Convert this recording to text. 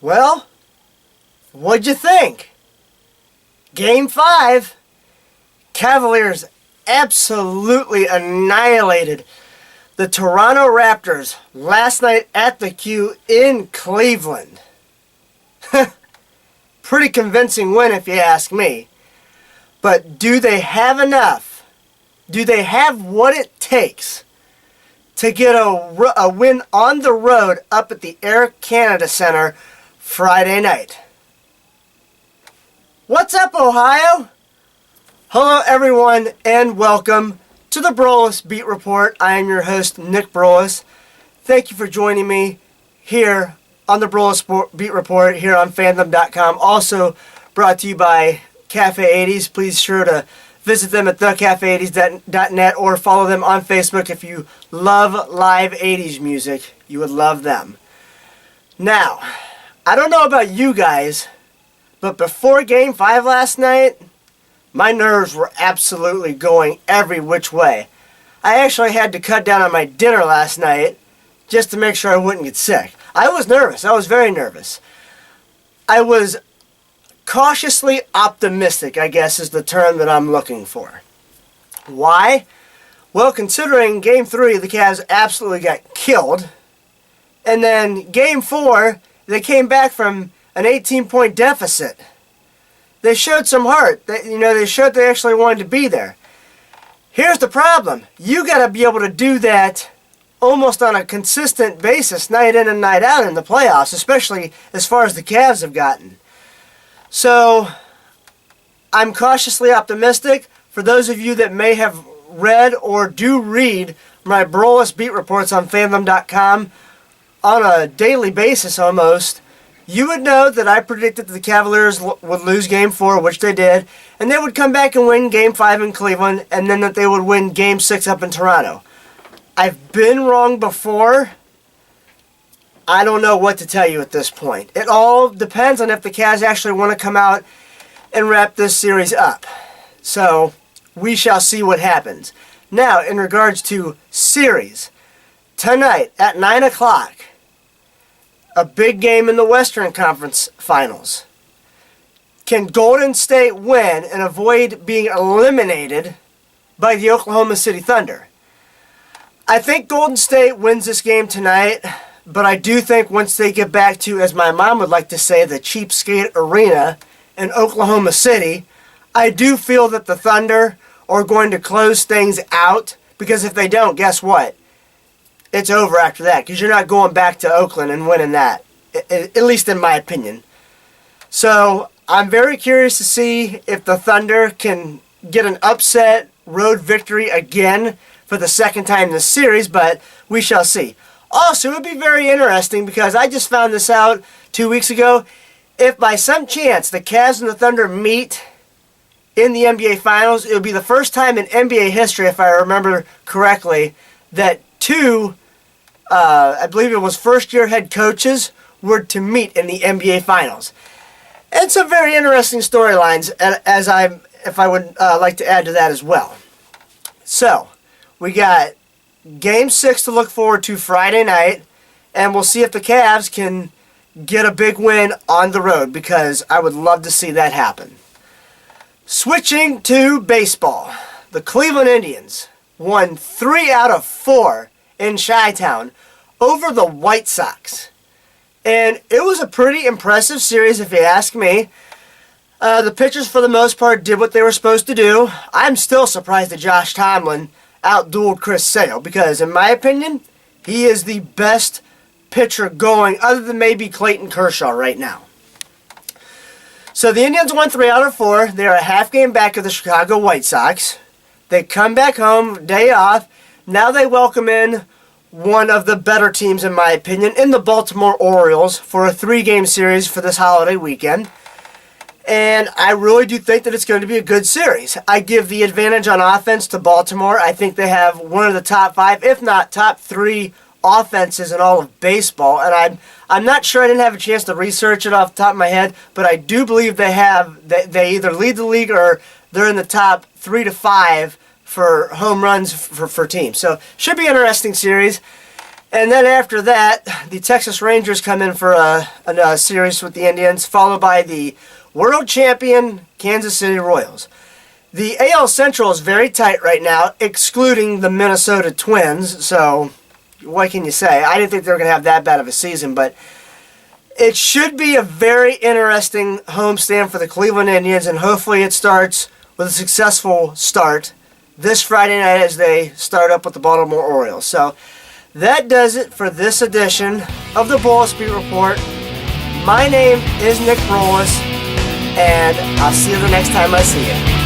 Well, what'd you think? Game 5, Cavaliers absolutely annihilated the Toronto Raptors last night at the Q in Cleveland. Pretty convincing win if you ask me. But do they have enough? Do they have what it takes to get a win on the road up at the Air Canada Centre Friday night? What's up, Ohio? Hello, everyone, and welcome to the Broulis Beat Report. I am your host, Nick Broulis. Thank you for joining me here on the Broulis Beat Report here on fandom.com. Also brought to you by Cafe 80s. Please sure to visit them at thecafe80s.net or follow them on Facebook. If you love live 80s music, you would love them. Now, I don't know about you guys, but before Game 5 last night, my nerves were absolutely going every which way. I actually had to cut down on my dinner last night just to make sure I wouldn't get sick. I was nervous. I was very nervous. I was cautiously optimistic, I guess is the term that I'm looking for. Why? Well, considering Game 3, the Cavs absolutely got killed. And then Game 4, they came back from an 18-point deficit. They showed some heart. They showed they actually wanted to be there. Here's the problem. You got to be able to do that almost on a consistent basis, night in and night out in the playoffs, especially as far as the Cavs have gotten. So, I'm cautiously optimistic. For those of you that may have read or do read my Broulis Beat Reports on fandom.com on a daily basis almost, you would know that I predicted that the Cavaliers would lose Game 4, which they did, and they would come back and win Game 5 in Cleveland, and then that they would win Game 6 up in Toronto. I've been wrong before. I don't know what to tell you at this point. It all depends on if the Cavs actually want to come out and wrap this series up. So, we shall see what happens. Now, in regards to series, tonight at 9 o'clock, a big game in the Western Conference Finals. Can Golden State win and avoid being eliminated by the Oklahoma City Thunder? I think Golden State wins this game tonight, but I do think once they get back to, as my mom would like to say, the cheapskate arena in Oklahoma City, I do feel that the Thunder are going to close things out, because if they don't, guess what? It's over after that, because you're not going back to Oakland and winning that, at least in my opinion. So, I'm very curious to see if the Thunder can get an upset road victory again for the second time this series, but we shall see. Also, it would be very interesting, because I just found this out 2 weeks ago. If by some chance the Cavs and the Thunder meet in the NBA Finals, it would be the first time in NBA history, if I remember correctly, that two, I believe it was first-year head coaches, were to meet in the NBA Finals. And some very interesting storylines, if I would like to add to that as well. So, we got Game 6 to look forward to Friday night, and we'll see if the Cavs can get a big win on the road, because I would love to see that happen. Switching to baseball, the Cleveland Indians won 3 out of 4 in Chi-Town over the White Sox. And it was a pretty impressive series, if you ask me. The pitchers, for the most part, did what they were supposed to do. I'm still surprised that Josh Tomlin outdueled Chris Sale, because, in my opinion, he is the best pitcher going, other than maybe Clayton Kershaw right now. So the Indians won 3 out of 4. They are a half game back of the Chicago White Sox. They come back home, day off. Now they welcome in one of the better teams, in my opinion, in the Baltimore Orioles for a 3-game series for this holiday weekend. And I really do think that it's going to be a good series. I give the advantage on offense to Baltimore. I think they have one of the top 5, if not top 3, offenses in all of baseball. And I'm not sure, I didn't have a chance to research it off the top of my head, but I do believe they either lead the league or they're in the top 3 to 5 for home runs for teams. So should be an interesting series. And then after that, the Texas Rangers come in for a series with the Indians, followed by the world champion Kansas City Royals. The AL Central is very tight right now, excluding the Minnesota Twins. So what can you say? I didn't think they were going to have that bad of a season, but it should be a very interesting homestand for the Cleveland Indians, and hopefully it starts with a successful start this Friday night as they start up with the Baltimore Orioles. So that does it for this edition of the Broulis Beat Report. My name is Nick Broulis, and I'll see you the next time I see you.